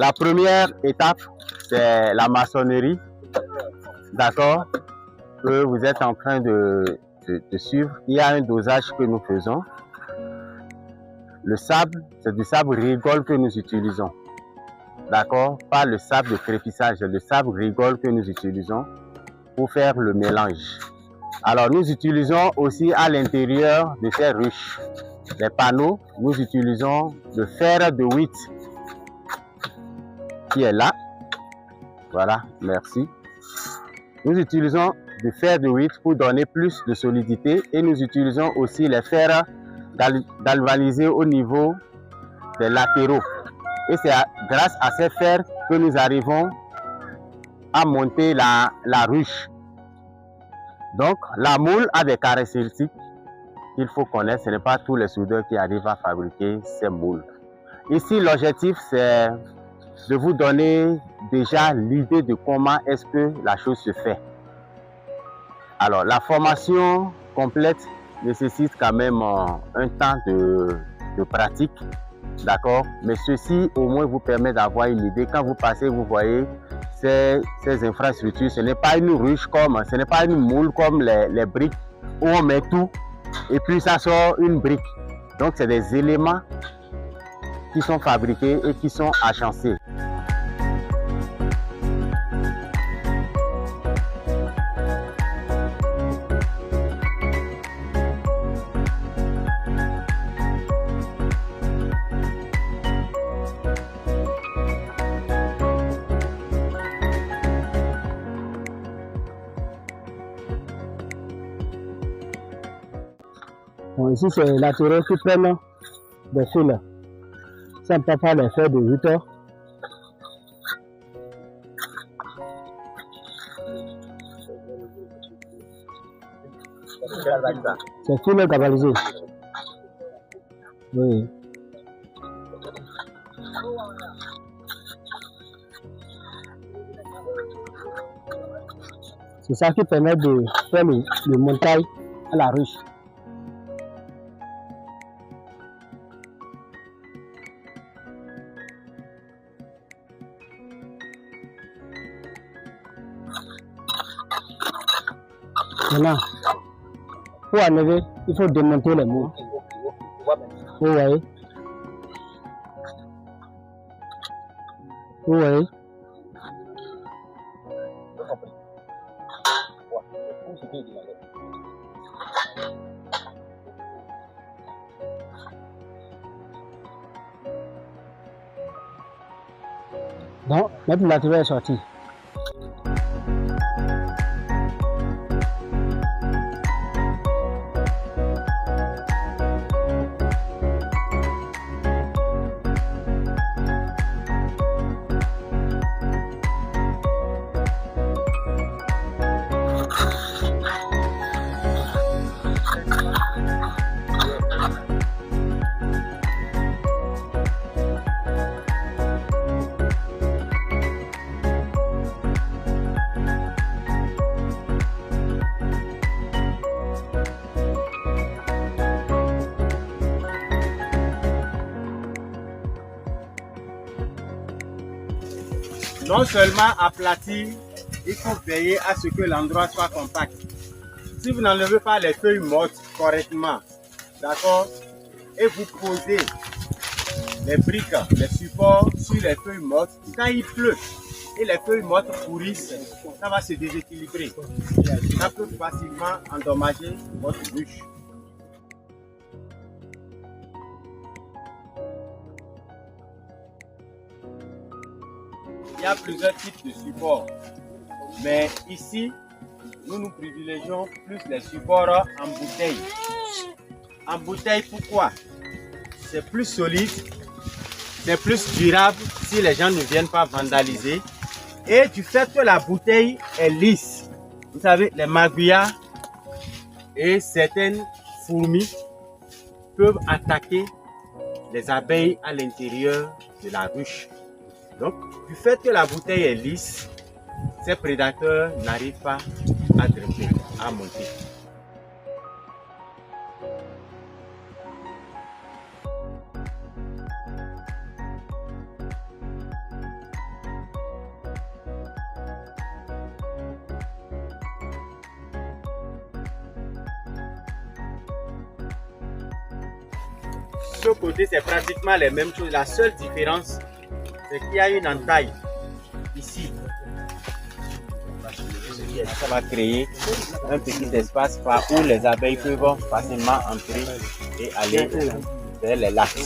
la première étape, c'est la maçonnerie, d'accord, que vous êtes en train de suivre. Il y a un dosage que nous faisons. Le sable, c'est du sable rigole que nous utilisons, d'accord, pas le sable de crépissage, c'est le sable rigole que nous utilisons pour faire le mélange. Alors, nous utilisons aussi à l'intérieur de ces ruches, les panneaux, nous utilisons le fer de 8 qui est là. Voilà, merci. Nous utilisons du fer de 8 pour donner plus de solidité et nous utilisons aussi les fers galvanisés au niveau des latéraux. Et c'est grâce à ces fers que nous arrivons à monter la ruche. Donc, la moule a des caractéristiques qu'il faut connaître. Ce n'est pas tous les soudeurs qui arrivent à fabriquer ces moules. Ici, l'objectif, c'est de vous donner déjà l'idée de comment est-ce que la chose se fait. Alors, la formation complète nécessite quand même un temps de pratique, d'accord? Mais ceci, au moins, vous permet d'avoir une idée. Quand vous passez, vous voyez ces infrastructures. Ce n'est pas une ruche ce n'est pas une moule comme les briques où on met tout et puis ça sort une brique. Donc, c'est des éléments qui sont fabriqués et qui sont agencés. Bon, ici, c'est les latéraux qui prennent des fils. Ça ne peut pas les faire de 8 heures. C'est fil galvanisé. Oui. C'est ça qui permet de faire le montage à la ruche. Maintenant, pour enlever, il faut démonter les moules. Vous voyez? Vous voyez? Donc, notre latéraux est sorti. Non seulement aplati, il faut veiller à ce que l'endroit soit compact. Si vous n'enlevez pas les feuilles mortes correctement, d'accord, et vous posez les briques, les supports sur les feuilles mortes, quand il pleut et les feuilles mortes pourrissent, ça va se déséquilibrer. Ça peut facilement endommager votre ruche. Il y a plusieurs types de supports, mais ici, nous privilégions plus les supports en bouteille. En bouteille, pourquoi? C'est plus solide, c'est plus durable si les gens ne viennent pas vandaliser. Et du fait que la bouteille est lisse, vous savez, les magouillards et certaines fourmis peuvent attaquer les abeilles à l'intérieur de la ruche. Donc, du fait que la bouteille est lisse, ces prédateurs n'arrivent pas à grimper, à monter. ce côté, c'est pratiquement les mêmes choses. La seule différence, c'est qu'il y a une entaille ici. Ça va créer un petit espace par où les abeilles peuvent facilement entrer et aller vers les lacs.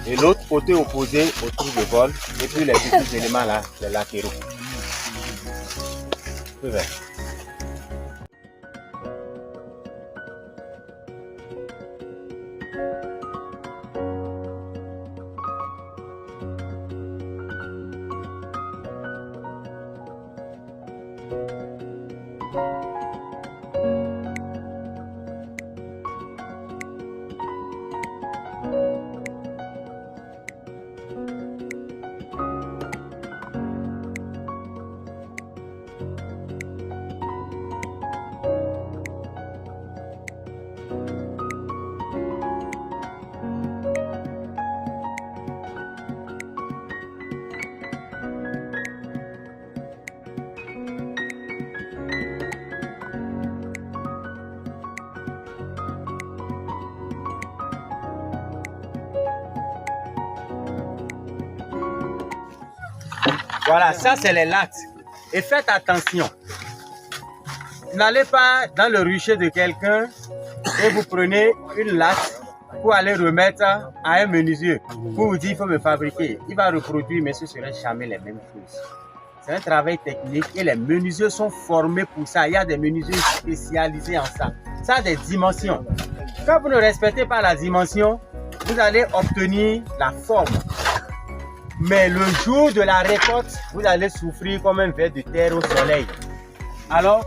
Et l'autre côté opposé au trou de vol, et puis les petits éléments là, les latéraux. Voilà, ça c'est les lattes. Et faites attention. N'allez pas dans le rucher de quelqu'un et vous prenez une latte pour aller remettre à un menuisier. Pour vous dire, il faut me fabriquer. Il va reproduire, mais ce serait jamais les mêmes choses. C'est un travail technique et les menuisiers sont formés pour ça. Il y a des menuisiers spécialisés en ça. Ça a des dimensions. Quand vous ne respectez pas la dimension, vous allez obtenir la forme. Mais le jour de la récolte, vous allez souffrir comme un ver de terre au soleil. Alors,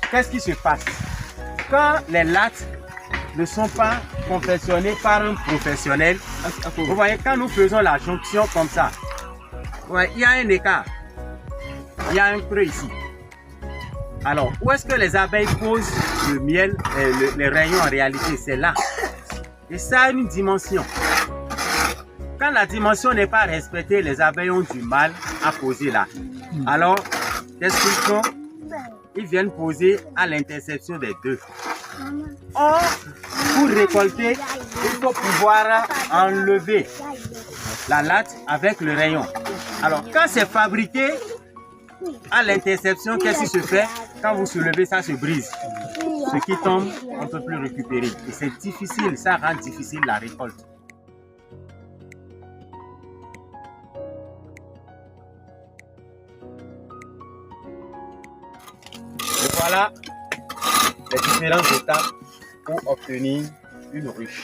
qu'est-ce qui se passe? Quand les lattes ne sont pas confectionnées par un professionnel, vous voyez, quand nous faisons la jonction comme ça, il y a un écart, il y a un creux ici. Alors, où est-ce que les abeilles posent le miel, les rayons en réalité? C'est là. Et ça a une dimension. Quand la dimension n'est pas respectée, les abeilles ont du mal à poser là. Alors, qu'est-ce qu'ils font? Ils viennent poser à l'intersection des deux. Or, pour récolter, il faut pouvoir enlever la latte avec le rayon. Alors, quand c'est fabriqué à l'intersection, qu'est-ce qui se fait? Quand vous soulevez, ça se brise. Ce qui tombe, on ne peut plus récupérer. Et c'est difficile, ça rend difficile la récolte. Et voilà les différentes étapes pour obtenir une ruche.